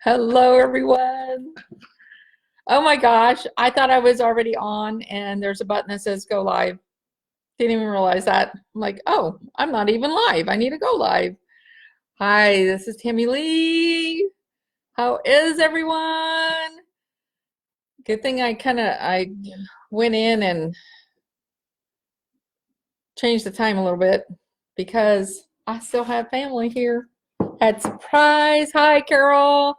Hello, everyone. Oh my gosh, I thought I was already on, and there's a button that says go live. Didn't even realize that. I'm like, oh, I'm not even live. I need to go live. Hi, this is Tammy Lee. How is everyone? Good thing I went in and changed the time a little bit because I still have family here. Had surprise. Hi, Carol.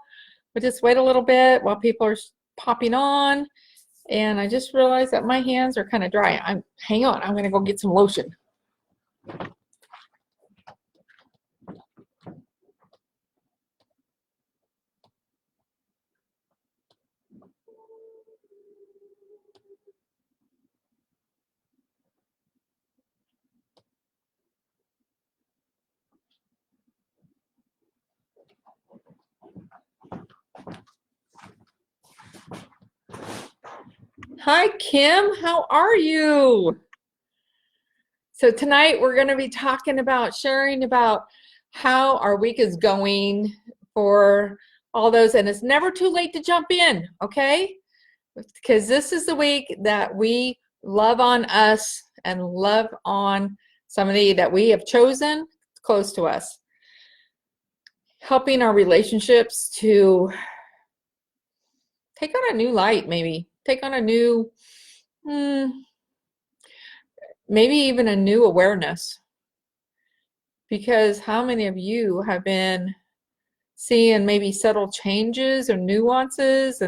We'll just wait a little bit while people are popping on. And I just realized that my hands are kind of dry. Hang on, I'm gonna go get some lotion. Hi, Kim, how are you? So tonight we're gonna be talking about sharing about how our week is going for all those, and it's never too late to jump in, okay? Because this is the week that we love on us and love on somebody that we have chosen close to us. Helping our relationships to take on a new light, maybe. Take on a new, maybe even a new awareness. Because how many of you have been seeing maybe subtle changes or nuances?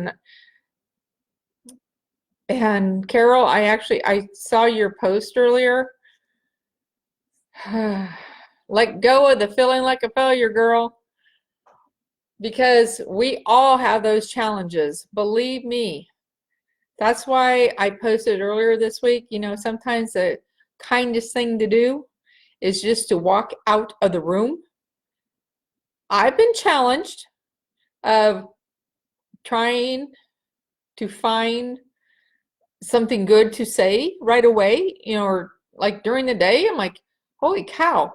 And Carol, I saw your post earlier. Let go of the feeling like a failure, girl. Because we all have those challenges. Believe me. That's why I posted earlier this week, you know, sometimes the kindest thing to do is just to walk out of the room. I've been challenged of trying to find something good to say right away, you know, or like during the day. I'm like, holy cow,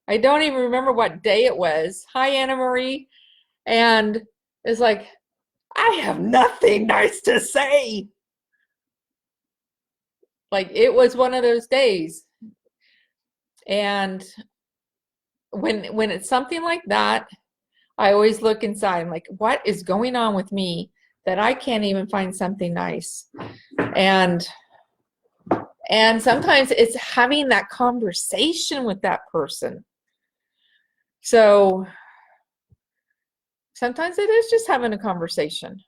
I don't even remember what day it was. Hi, Anna Marie. And it's like, I have nothing nice to say. Like it was one of those days. And when it's something like that, I always look inside. I'm like, what is going on with me that I can't even find something nice? And sometimes it's having that conversation with that person. So sometimes it is just having a conversation.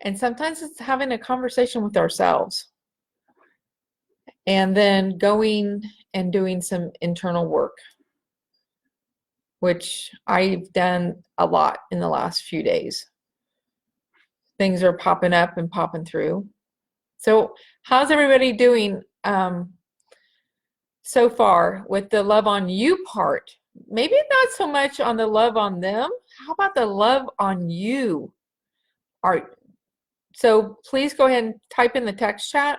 And sometimes it's having a conversation with ourselves. And then going and doing some internal work, which I've done a lot in the last few days. Things are popping up and popping through. So how's everybody doing so far with the love on you part? Maybe not so much on the love on them. How about the love on you? So please go ahead and type in the text chat.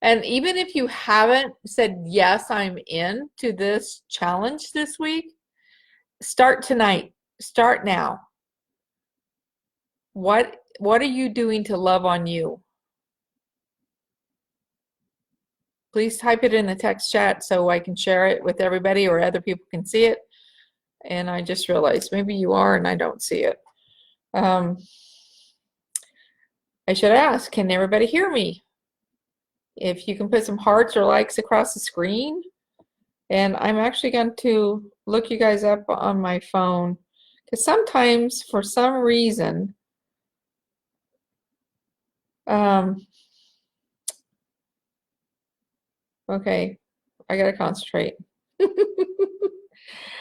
And even if you haven't said, yes, I'm in to this challenge this week, start tonight. Start now. What are you doing to love on you? Please type it in the text chat so I can share it with everybody or other people can see it. And I just realized maybe you are and I don't see it. I should ask, can everybody hear me? If you can put some hearts or likes across the screen. And I'm actually going to look you guys up on my phone because sometimes for some reason okay, I gotta concentrate.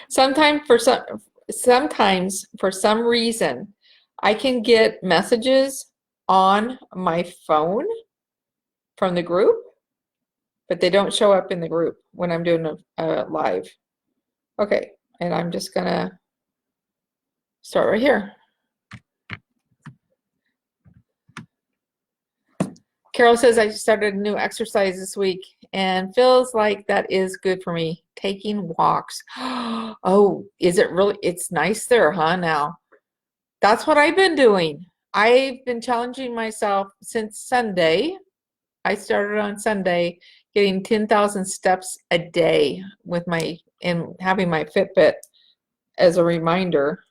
Sometimes for some reason I can get messages on my phone from the group, but they don't show up in the group when I'm doing a live. Okay, and I'm just gonna start right here. Carol says I started a new exercise this week and feels like that is good for me. Taking walks. Oh, is it really? It's nice there, huh? Now, that's what I've been doing. I've been challenging myself since Sunday. I started on Sunday getting 10,000 steps a day with my and having my Fitbit as a reminder.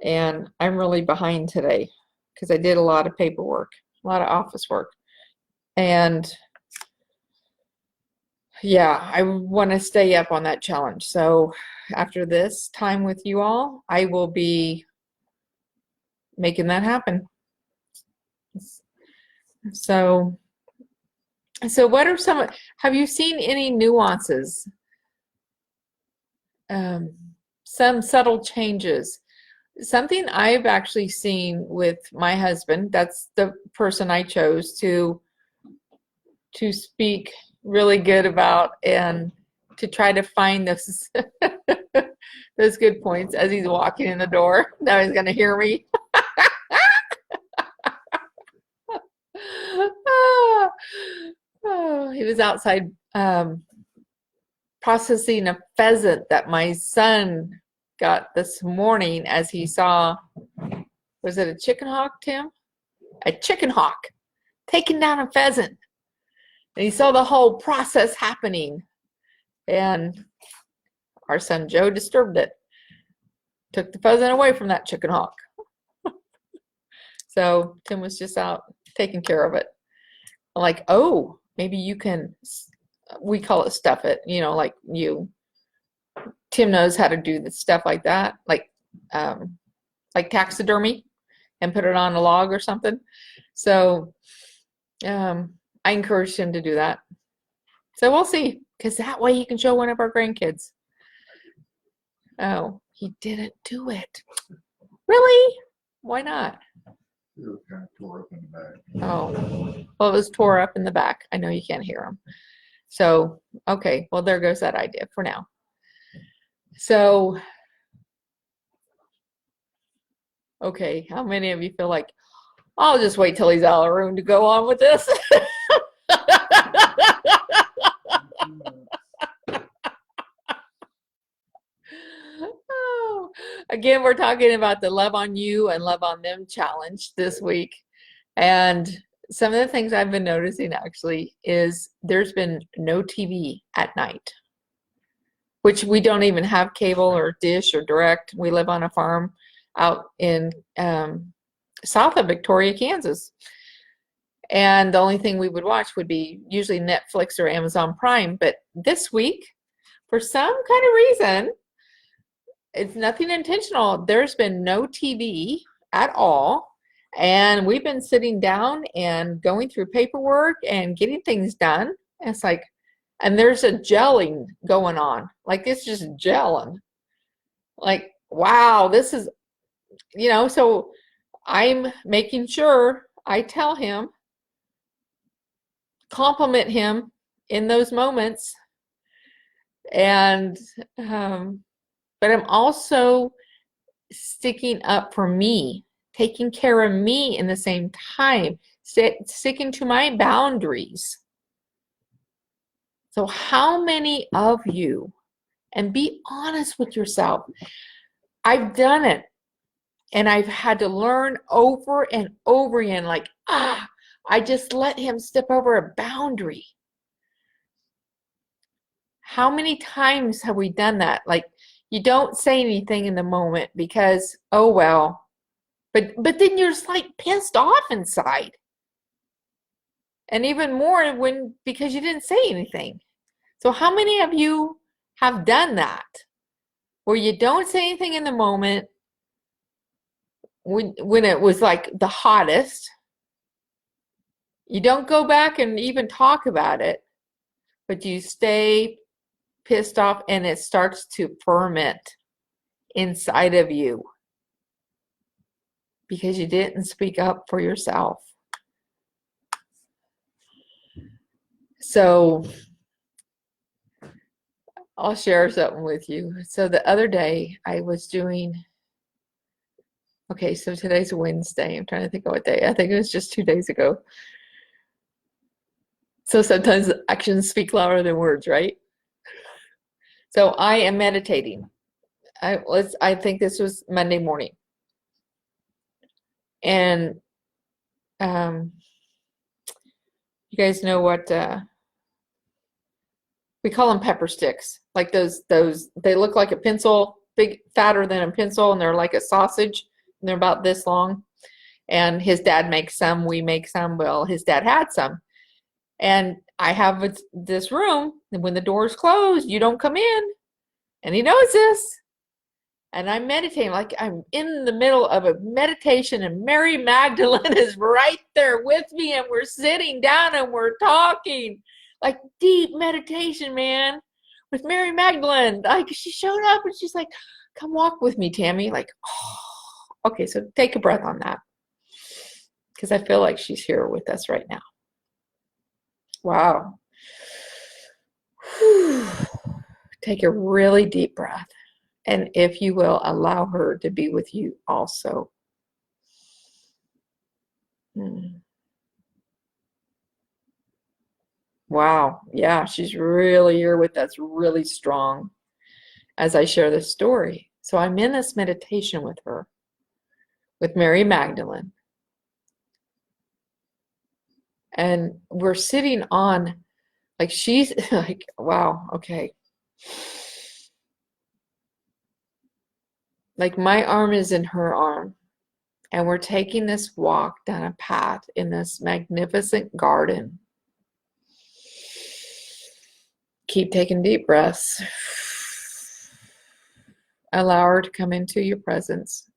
And I'm really behind today because I did a lot of paperwork, a lot of office work. And yeah, I want to stay up on that challenge. So after this time with you all, I will be making that happen. So what are have you seen any nuances? Some subtle changes. Something I've actually seen with my husband, that's the person I chose to speak really good about and to try to find those those good points as he's walking in the door. Now he's going to hear me. Oh, he was outside processing a pheasant that my son got this morning as he saw, was it a chicken hawk, Tim? A chicken hawk taking down a pheasant. And he saw the whole process happening. And our son Joe disturbed it. Took the pheasant away from that chicken hawk. So Tim was just out taking care of it. I'm like, oh, maybe you can, we call it stuff it, you know, like Tim knows how to do the stuff like that, like taxidermy and put it on a log or something. So I encouraged him to do that. So we'll see, because that way he can show one of our grandkids. Oh, he didn't do it. Really? Why not? It was kind of tore up in the back. Oh, well, it was tore up in the back. I know you can't hear him. So, okay, well, there goes that idea for now. So, okay, how many of you feel like, I'll just wait till he's out of the room to go on with this? Oh, again, we're talking about the Love on You and Love on Them challenge this week. And some of the things I've been noticing actually is there's been no TV at night, which we don't even have cable or dish or direct. We live on a farm out in south of Victoria, Kansas. And the only thing we would watch would be usually Netflix or Amazon Prime. But this week, for some kind of reason, it's nothing intentional. There's been no TV at all. And we've been sitting down and going through paperwork and getting things done. And it's like, and there's a gelling going on. Like it's just gelling. Like, wow, this is, you know, so I'm making sure I tell him, compliment him in those moments. And, but I'm also sticking up for me, taking care of me in the same time, sticking to my boundaries. So how many of you, and be honest with yourself, I've done it and I've had to learn over and over again, like, I just let him step over a boundary. How many times have we done that? Like, you don't say anything in the moment because, oh, well, but then you're just like pissed off inside. And even more because you didn't say anything. So how many of you have done that? Where you don't say anything in the moment when it was like the hottest. You don't go back and even talk about it, but you stay pissed off and it starts to ferment inside of you because you didn't speak up for yourself. So I'll share something with you. So the other day I was doing, okay, so today's Wednesday. I'm trying to think of what day. I think it was just 2 days ago. So sometimes actions speak louder than words, right? So I am meditating. I think this was Monday morning. And you guys know what we call them pepper sticks. Like those they look like a pencil, big fatter than a pencil, and they're like a sausage, and they're about this long. And his dad makes some, we make some. Well, his dad had some. And I have this room, and when the door's closed, you don't come in. And he knows this. And I'm meditating, like I'm in the middle of a meditation, and Mary Magdalene is right there with me, and we're sitting down and we're talking. Like deep meditation, man, with Mary Magdalene. Like she showed up and she's like, come walk with me, Tammy. Like, oh, okay, so take a breath on that. Because I feel like she's here with us right now. Wow. Whew. Take a really deep breath. And if you will, allow her to be with you also. Wow. Yeah, she's really here with us, really strong as I share this story. So I'm in this meditation with her, with Mary Magdalene. And we're sitting on, like she's like, wow, okay. Like my arm is in her arm. And we're taking this walk down a path in this magnificent garden. Keep taking deep breaths. Allow her to come into your presence,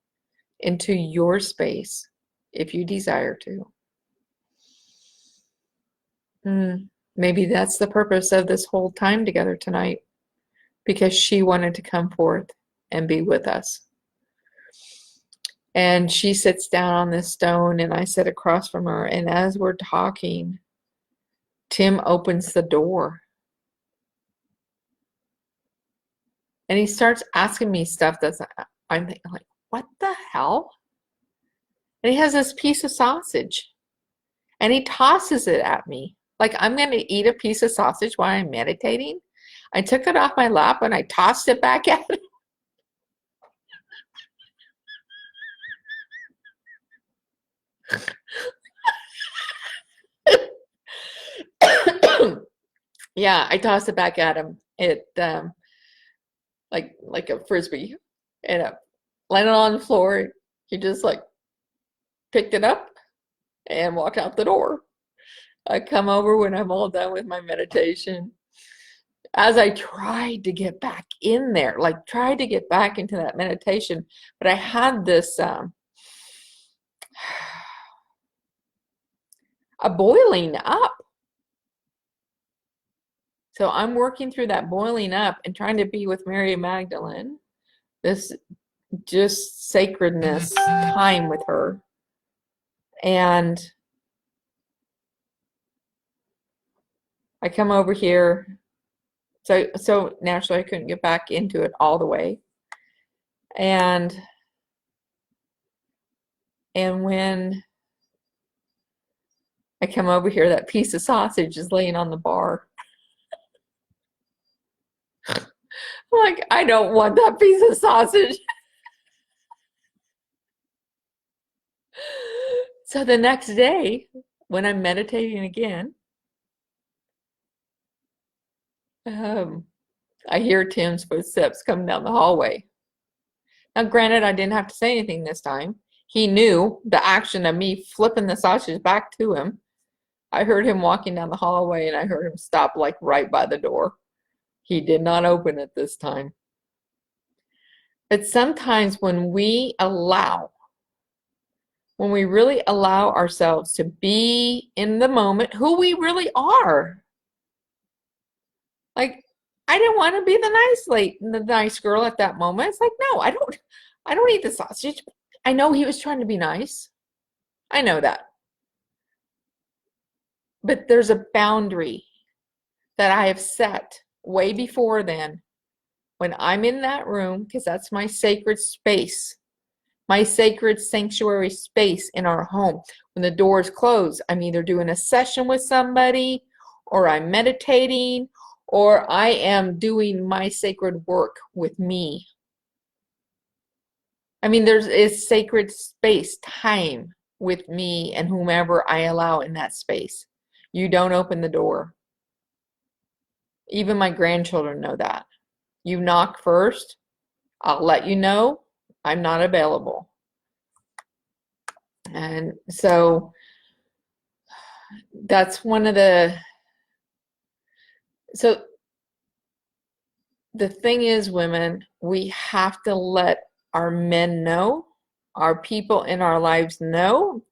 into your space, if you desire to. Maybe that's the purpose of this whole time together tonight, because she wanted to come forth and be with us. And she sits down on this stone, and I sit across from her. And as we're talking, Tim opens the door. And he starts asking me stuff that's, I'm thinking, like, what the hell? And he has this piece of sausage. And he tosses it at me. Like I'm going to eat a piece of sausage while I'm meditating. I took it off my lap and I tossed it back at him. Yeah, I tossed it back at him. It like a frisbee, and it landed on the floor. He just like picked it up and walked out the door. I come over when I'm all done with my meditation. As I tried to get back in there, like tried to get back into that meditation, but I had this a boiling up. So I'm working through that boiling up and trying to be with Mary Magdalene, this just sacredness time with her. And I come over here. So naturally I couldn't get back into it all the way. And when I come over here, that piece of sausage is laying on the bar. Like, I don't want that piece of sausage. So the next day, when I'm meditating again, I hear Tim's footsteps coming down the hallway. Now, granted, I didn't have to say anything this time. He knew the action of me flipping the sausage back to him. I heard him walking down the hallway, and I heard him stop like right by the door. He did not open it this time. But sometimes when we really allow ourselves to be in the moment, who we really are. Like, I didn't want to be the nice girl at that moment. It's like, no, I don't eat the sausage. I know he was trying to be nice. I know that. But there's a boundary that I have set way before then. When I'm in that room, because that's my sacred space, my sacred sanctuary space in our home. When the doors close, I'm either doing a session with somebody, or I'm meditating, or I am doing my sacred work with me. I mean, there's a sacred space, time with me and whomever I allow in that space. You don't open the door. Even my grandchildren know that. You knock first, I'll let you know I'm not available. And so that's one of so the thing is, women, we have to let our men know, our people in our lives know,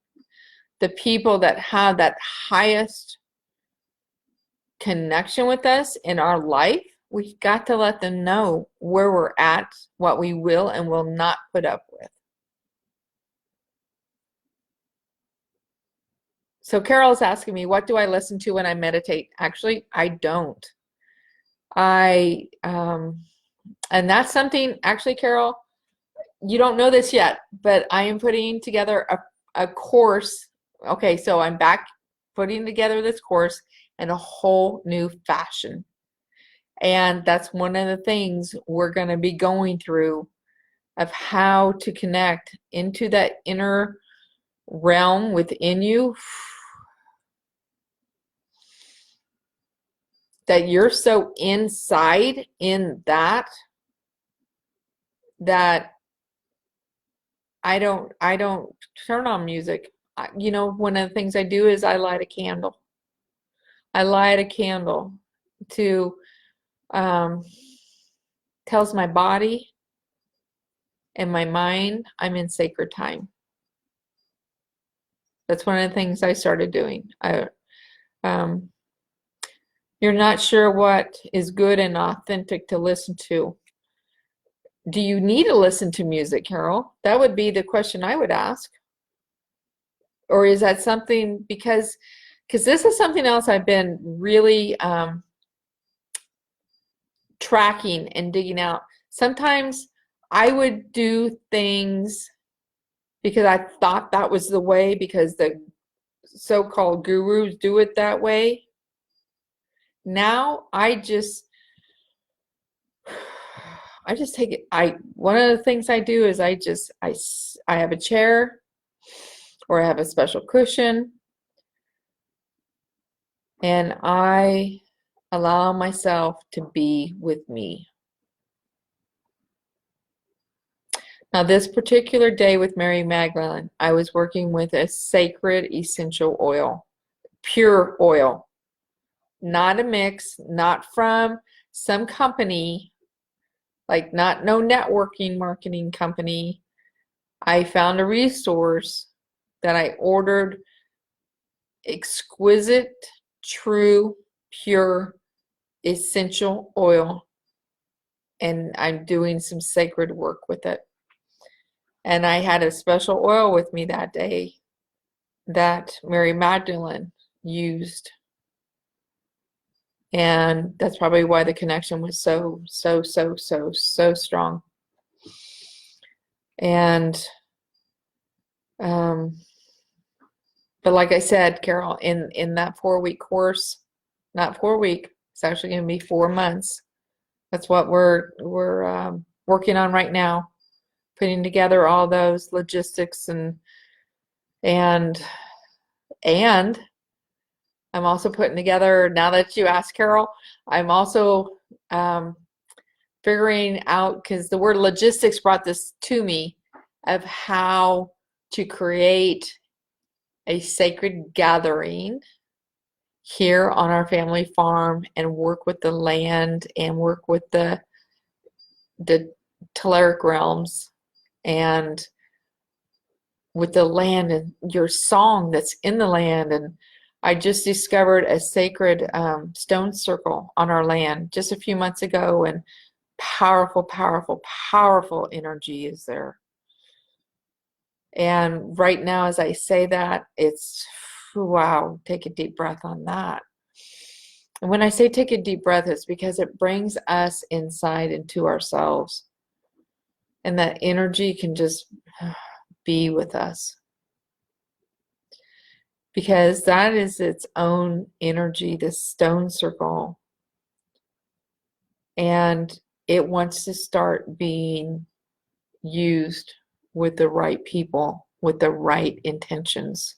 the people that have that highest connection with us in our life, we've got to let them know where we're at, what we will and will not put up with. So Carol's asking me, what do I listen to when I meditate? Actually, I don't. And that's something, actually, Carol, you don't know this yet, but I am putting together a course. Okay, so I'm back putting together this course in a whole new fashion. And that's one of the things we're going to be going through, of how to connect into that inner realm within you, that you're so inside in that I don't turn on music. You know, one of the things I do is I light a candle. I light a candle to tells my body and my mind I'm in sacred time. That's one of the things I started doing. You're not sure what is good and authentic to listen to. Do you need to listen to music, Carol? That would be the question I would ask. Or is that something, because this is something else I've been really tracking and digging out. Sometimes I would do things because I thought that was the way, because the so-called gurus do it that way. Now I just take it. One of the things I do is I have a chair, or I have a special cushion, and I allow myself to be with me. Now, this particular day with Mary Magdalene, I was working with a sacred essential oil, pure oil, not a mix, not from some company, like no networking marketing company. I found a resource that I ordered, exquisite, true, pure, essential oil, and I'm doing some sacred work with it. And I had a special oil with me that day that Mary Magdalene used. And that's probably why the connection was so strong. And, but like I said, Carol, in that 4-week course, not 4 week, it's actually going to be 4 months. That's what we're working on right now, putting together all those logistics, and I'm also putting together, now that you asked, Carol, I'm also figuring out, because the word logistics brought this to me, of how to create a sacred gathering here on our family farm, and work with the land, and work with the telluric realms, and with the land, and your song that's in the land. And I just discovered a sacred stone circle on our land just a few months ago, and powerful energy is there. And right now, as I say that, it's wow, take a deep breath on that. And when I say take a deep breath, it's because it brings us inside into ourselves, and that energy can just be with us. because that is its own energy, this stone circle. And it wants to start being used with the right people, with the right intentions,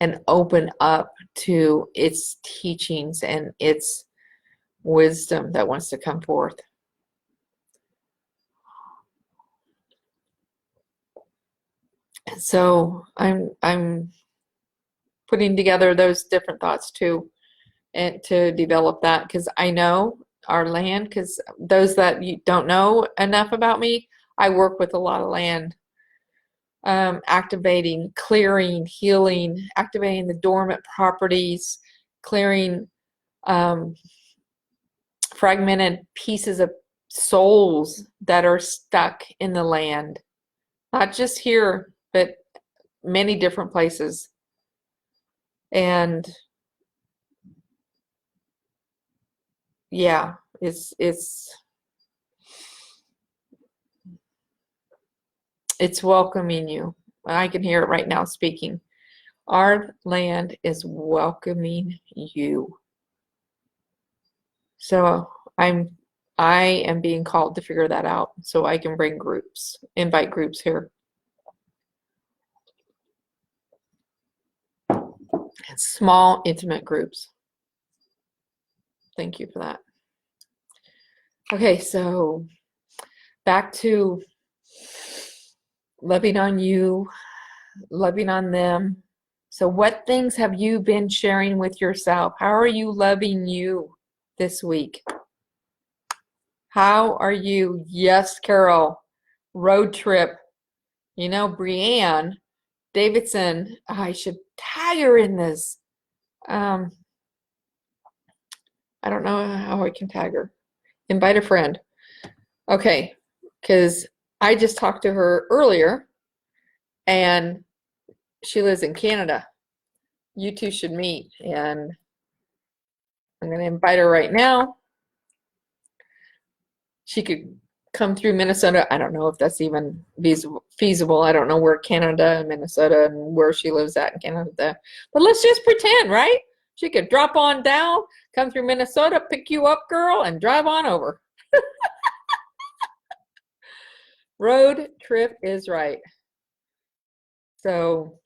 and open up to its teachings and its wisdom that wants to come forth. So I'm putting together those different thoughts too, and to develop that, because I know our land, because those that you don't know enough about me, I work with a lot of land, activating, clearing, healing, activating the dormant properties, clearing fragmented pieces of souls that are stuck in the land, not just here, but many different places. And yeah, it's welcoming you. I can hear it right now speaking. Our land is welcoming you. So I am being called to figure that out so I can bring groups, invite groups here. Small, intimate groups. Thank you for that. Okay, so back to loving on you, loving on them. So what things have you been sharing with yourself? How are you loving you this week? How are you? Yes, Carol. Road trip. You know, Brianne Davidson, I should tag her in this. I don't know how I can tag her. Invite a friend. Okay, because I just talked to her earlier, and she lives in Canada. You two should meet, and I'm going to invite her right now. She could come through Minnesota. I don't know if that's even feasible. I don't know where Canada and Minnesota and where she lives at in Canada. But let's just pretend, right? She could drop on down, come through Minnesota, pick you up, girl, and drive on over. Road trip is right. So,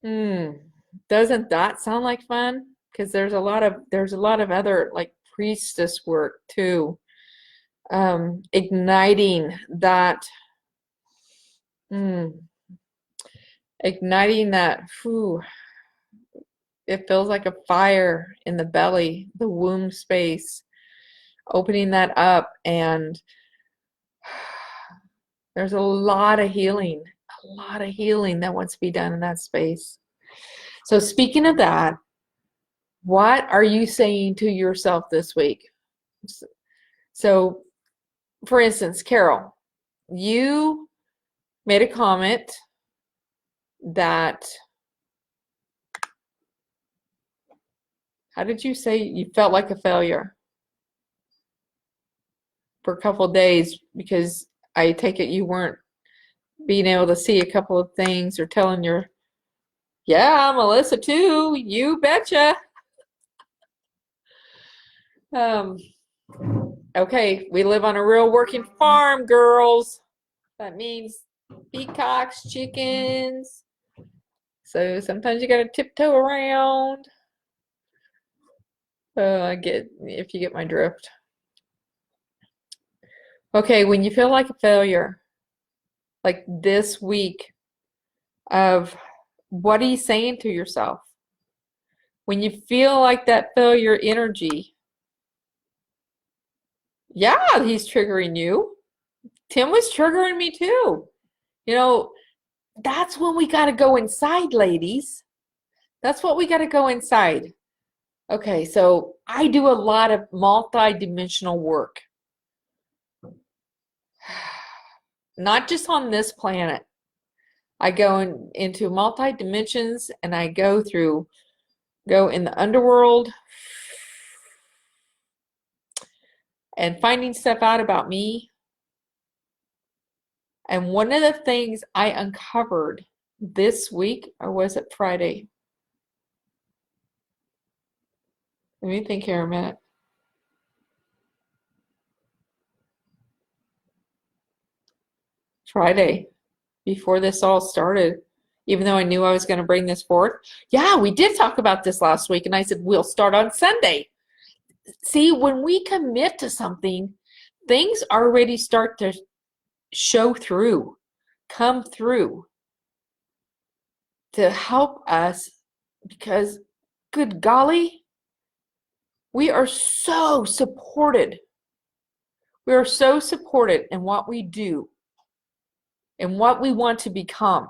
doesn't that sound like fun? Because there's a lot of other like priestess work too. Igniting that, it feels like a fire in the belly, the womb space, opening that up, and there's a lot of healing that wants to be done in that space. So speaking of that, what are you saying to yourself this week? So, for instance, Carol, you made a comment that, how did you say you felt like a failure for a couple of days because I take it you weren't being able to see a couple of things or telling your, yeah, Melissa too, you betcha. Okay, we live on a real working farm, girls. That means peacocks, chickens. So sometimes you gotta tiptoe around. If you get my drift. Okay, when you feel like a failure, like this week, of what are you saying to yourself? When you feel like that failure energy, yeah, he's triggering you. Tim was triggering me too. You know, that's when we got to go inside, ladies. That's what we got to go inside. Okay, so I do a lot of multi-dimensional work. Not just on this planet. I go into multi-dimensions, and I go in the underworld and finding stuff out about me. And one of the things I uncovered this week, or was it Friday? Let me think here a minute. Friday, before this all started, even though I knew I was going to bring this forth. Yeah, we did talk about this last week, and I said, we'll start on Sunday. See, when we commit to something, things already start to show through, come through to help us because, good golly, we are so supported. We are so supported in what we do and what we want to become.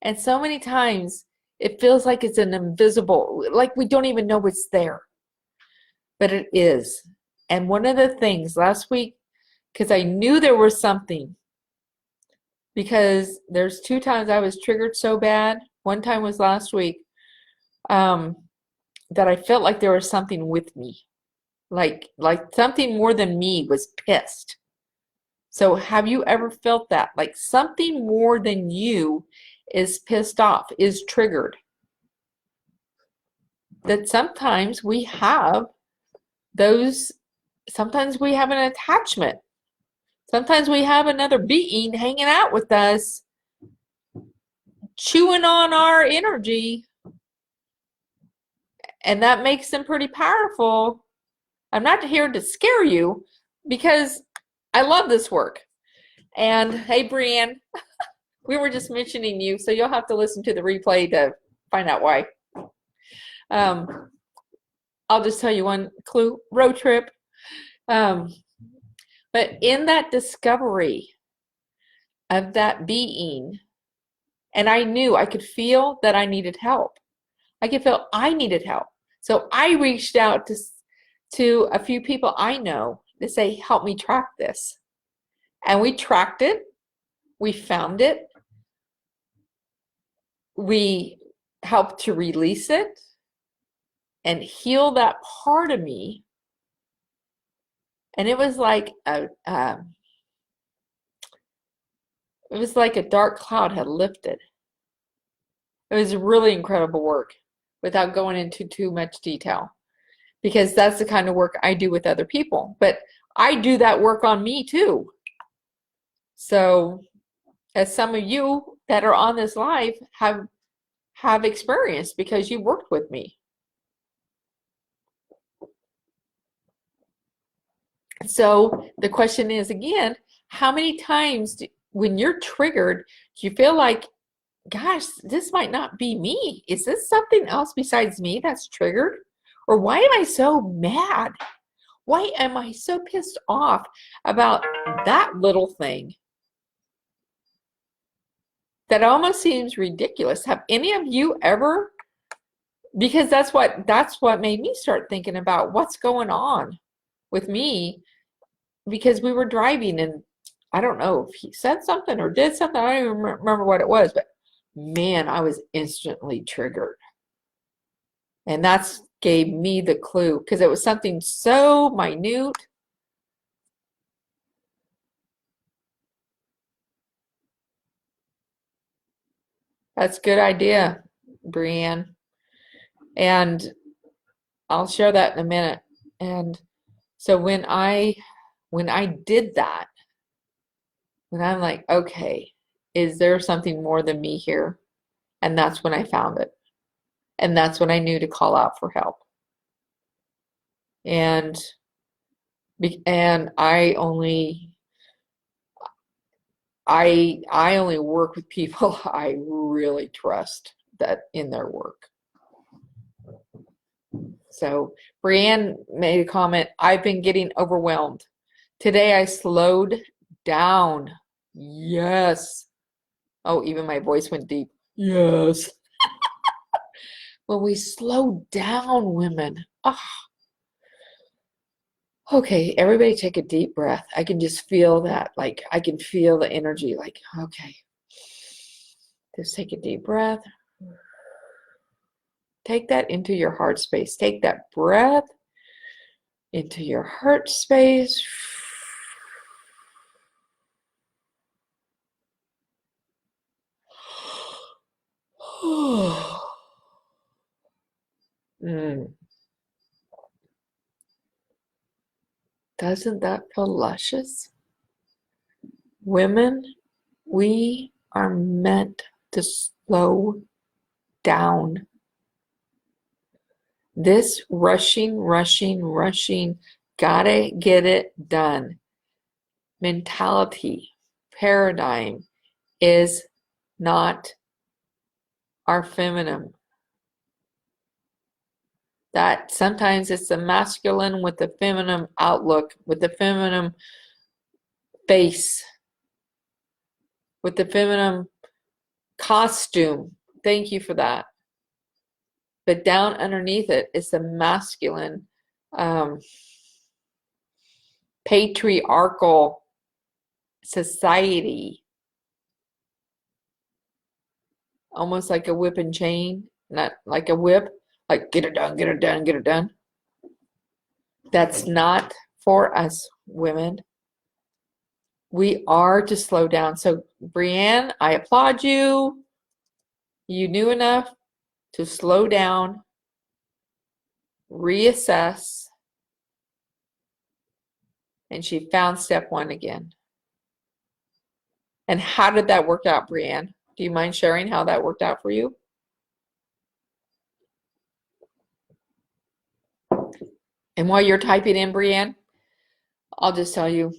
And so many times it feels like it's an invisible, like we don't even know it's there. But it is. And one of the things last week, because I knew there was something, because there's 2 times I was triggered so bad. One time was last week, that I felt like there was something with me. Like something more than me was pissed. So have you ever felt that? Like something more than you is pissed off, is triggered. That sometimes we have those, sometimes we have an attachment. Sometimes we have another being hanging out with us, chewing on our energy, and that makes them pretty powerful. I'm not here to scare you because I love this work. And hey, Brianne, we were just mentioning you, so you'll have to listen to the replay to find out why. I'll just tell you one clue, road trip. But in that discovery of that being, and I knew, I could feel that I needed help. I could feel I needed help. So I reached out to a few people I know to say, help me track this. And we tracked it. We found it. We helped to release it and heal that part of me. And it was like a dark cloud had lifted. It was really incredible work without going into too much detail, because that's the kind of work I do with other people. But I do that work on me too. So as some of you that are on this live have experienced because you worked with me. So the question is again, how many times when you're triggered, do you feel like, gosh, this might not be me? Is this something else besides me that's triggered? Or why am I so mad? Why am I so pissed off about that little thing that almost seems ridiculous? Have any of you ever, because that's what made me start thinking about what's going on with me, because we were driving and I don't know if he said something or did something. I don't even remember what it was, but man, I was instantly triggered. And that's gave me the clue, because it was something so minute. That's a good idea, Brianne. And I'll share that in a minute. And so when I did that, when I'm like, okay, is there something more than me here? And that's when I found it. And that's when I knew to call out for help. And I only work with people I really trust that in their work. So Brianne made a comment, I've been getting overwhelmed. Today I slowed down. Yes. Oh, even my voice went deep. Yes. When we slow down, women. Oh. Okay, everybody take a deep breath. I can just feel that. Like, I can feel the energy. Like, okay. Just take a deep breath. Take that into your heart space. Take that breath into your heart space. Mm. Doesn't that feel luscious? Women, we are meant to slow down. This rushing, gotta get it done mentality, paradigm is not our feminine. That sometimes it's the masculine with the feminine outlook, with the feminine face, with the feminine costume. Thank you for that. But down underneath it is the masculine, patriarchal society, almost like a whip and chain, not like a whip, like get it done, get it done, get it done. That's not for us women. We are to slow down. So Brienne, I applaud you. You knew enough to slow down, reassess, and she found step one again. And how did that work out, Brienne? Do you mind sharing how that worked out for you? And while you're typing in, Brienne, I'll just tell you,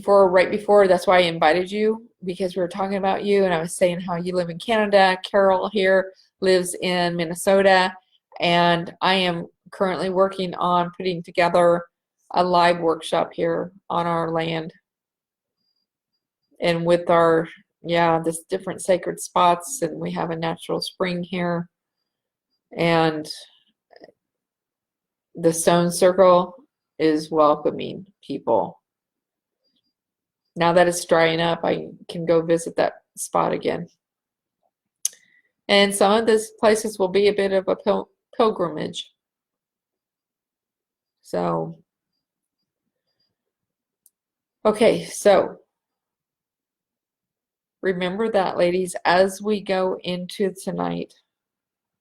right before, that's why I invited you, because we were talking about you, and I was saying how you live in Canada. Carol here lives in Minnesota, and I am currently working on putting together a live workshop here on our land. And with our, this different sacred spots, and we have a natural spring here. And the stone circle is welcoming people. Now that it's drying up, I can go visit that spot again. And some of these places will be a bit of a pilgrimage. So, okay, so remember that, ladies, as we go into tonight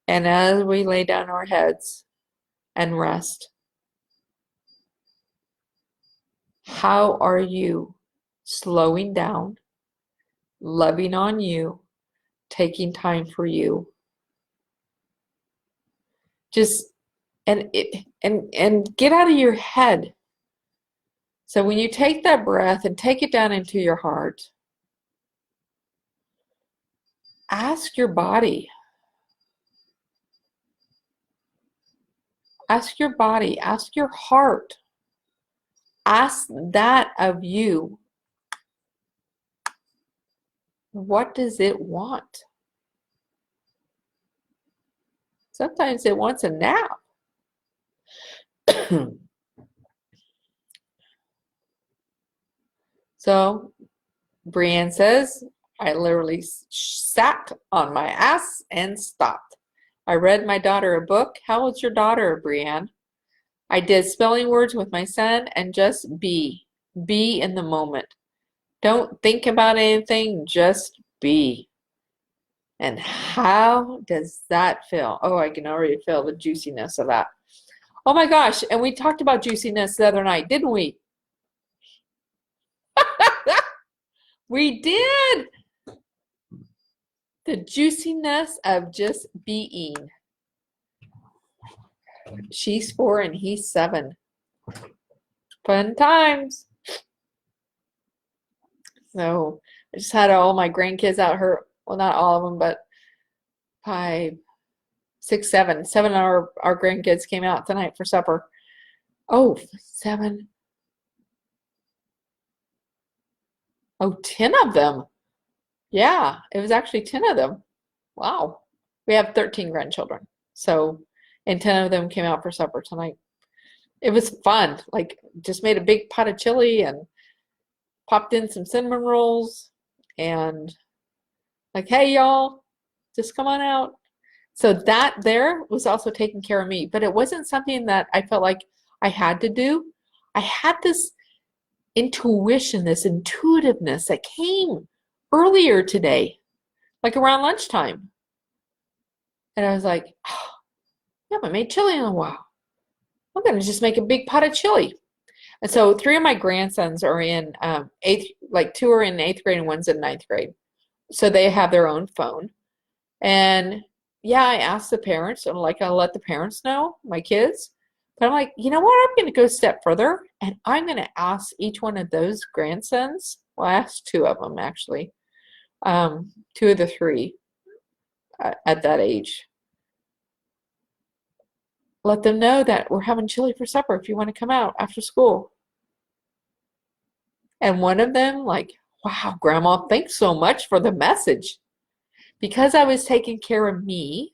and as we lay down our heads and rest, how are you slowing down, loving on you, taking time for you? Just and get out of your head. So when you take that breath and take it down into your heart, ask your body. Ask your body, ask your heart. Ask that of you. What does it want? Sometimes it wants a nap. So Brienne says, I literally sat on my ass and stopped. I read my daughter a book. How old's your daughter, Brienne? I did spelling words with my son and just be. Be in the moment. Don't think about anything, just be. And how does that feel? Oh, I can already feel the juiciness of that. Oh my gosh, and we talked about juiciness the other night, didn't we? We did. The juiciness of just being. She's 4 and he's 7. Fun times. So I just had all my grandkids out here. Well, not all of them, but 5, 6, 7. 7 of our grandkids came out tonight for supper. Oh, 7. Oh, 10 of them. Yeah, it was actually 10 of them. Wow. We have 13 grandchildren. So, and 10 of them came out for supper tonight. It was fun. Like, just made a big pot of chili and popped in some cinnamon rolls and like, hey, y'all, just come on out. So that there was also taking care of me, but it wasn't something that I felt like I had to do. I had this intuition, this intuitiveness that came earlier today, like around lunchtime. And I was like, oh, You haven't made chili in a while. I'm going to just make a big pot of chili. And so 3 of my grandsons are in eighth, like 2 are in 8th grade and 1's in 9th grade. So they have their own phone. And yeah, I asked the parents, and like I'll let the parents know, my kids. But I'm like, you know what? I'm going to go a step further, and I'm going to ask each one of those grandsons. Well, I asked 2 of them actually, 2 of the 3 at that age. Let them know that we're having chili for supper if you want to come out after school. And one of them, like, wow, Grandma, thanks so much for the message. Because I was taking care of me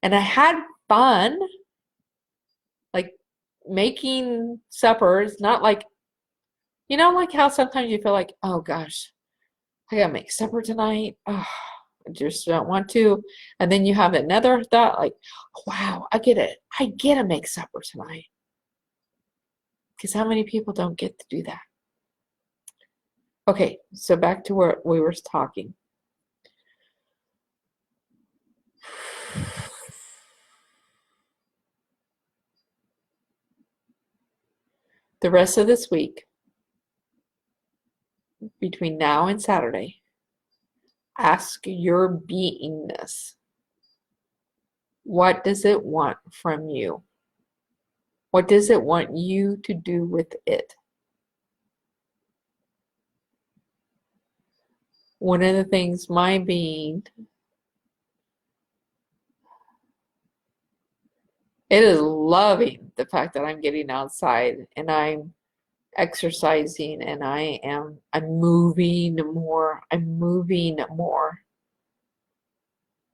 and I had fun, like making suppers, not like, like how sometimes you feel like, oh gosh, I gotta make supper tonight. Oh, I just don't want to. And then you have another thought like, wow, I get it. I get to make supper tonight. Because how many people don't get to do that? Okay, so back to where we were talking. The rest of this week, between now and Saturday, ask your beingness. What does it want from you? What does it want you to do with it? One of the things my being, it is loving the fact that I'm getting outside and I'm exercising and I'm moving more. I'm moving more.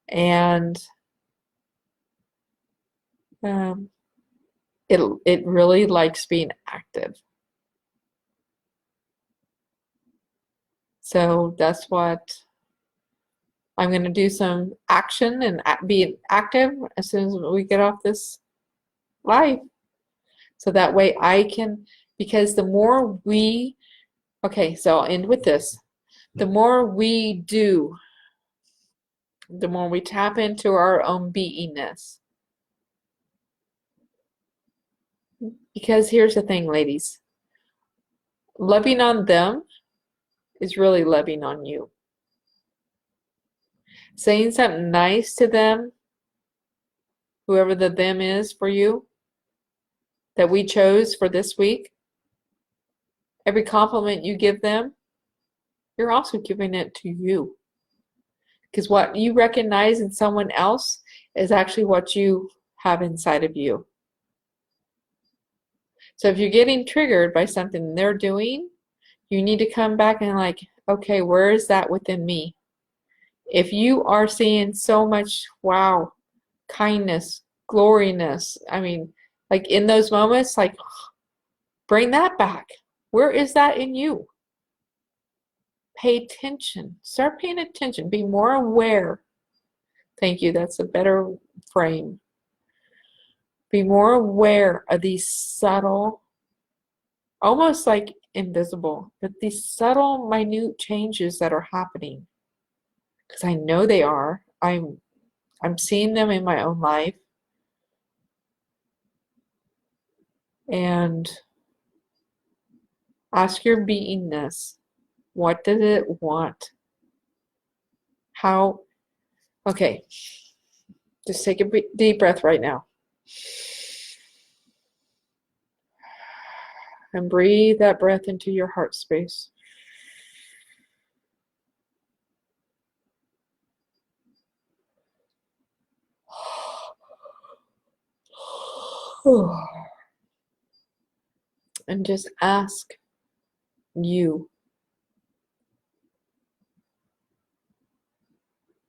And it really likes being active. So that's what I'm going to do, some action and be active as soon as we get off this live. So that way I can, because the more we, okay, so I'll end with this. The more we do, the more we tap into our own beingness. Because here's the thing, ladies. Loving on them is really loving on you. Saying something nice to them, whoever the them is for you, that we chose for this week, every compliment you give them, you're also giving it to you. Because what you recognize in someone else is actually what you have inside of you. So if you're getting triggered by something they're doing, you need to come back and like, okay, where is that within me? If you are seeing so much, wow, kindness, gloriness, I mean, like in those moments, like bring that back. Where is that in you? Pay attention. Start paying attention. Be more aware. Thank you. That's a better frame. Be more aware of these subtle, almost like invisible, but these subtle, minute changes that are happening. Because I know they are. I'm seeing them in my own life. And ask your beingness, what does it want? How? Okay. Just take a deep breath right now. And breathe that breath into your heart space. And just ask you,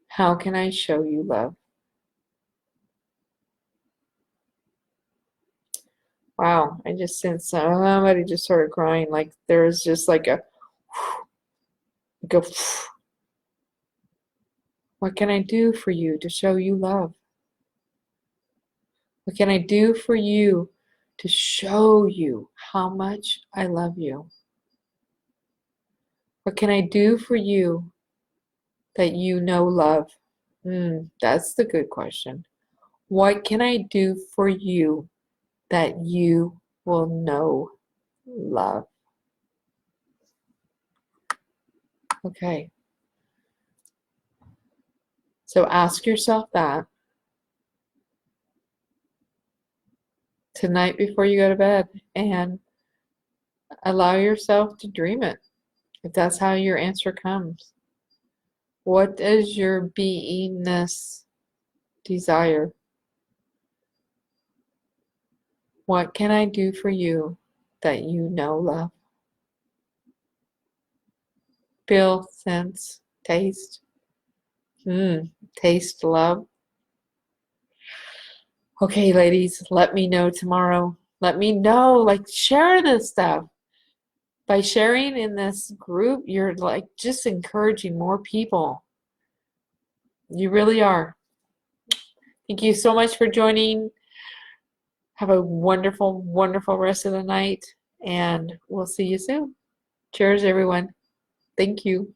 how can I show you love? Wow, I just sensed somebody just started crying. Like there's just like a go. What can I do for you to show you love? What can I do for you to show you how much I love you? What can I do for you that you know love? That's the good question. What can I do for you that you will know love? Okay. So ask yourself that tonight before you go to bed and allow yourself to dream it if that's how your answer comes. What does your beingness desire? What can I do for you that you know love? Feel, sense, taste. Taste love. Okay, ladies, let me know tomorrow. Let me know, like, share this stuff. By sharing in this group, you're like just encouraging more people. You really are. Thank you so much for joining. Have a wonderful, wonderful rest of the night, and we'll see you soon. Cheers, everyone. Thank you.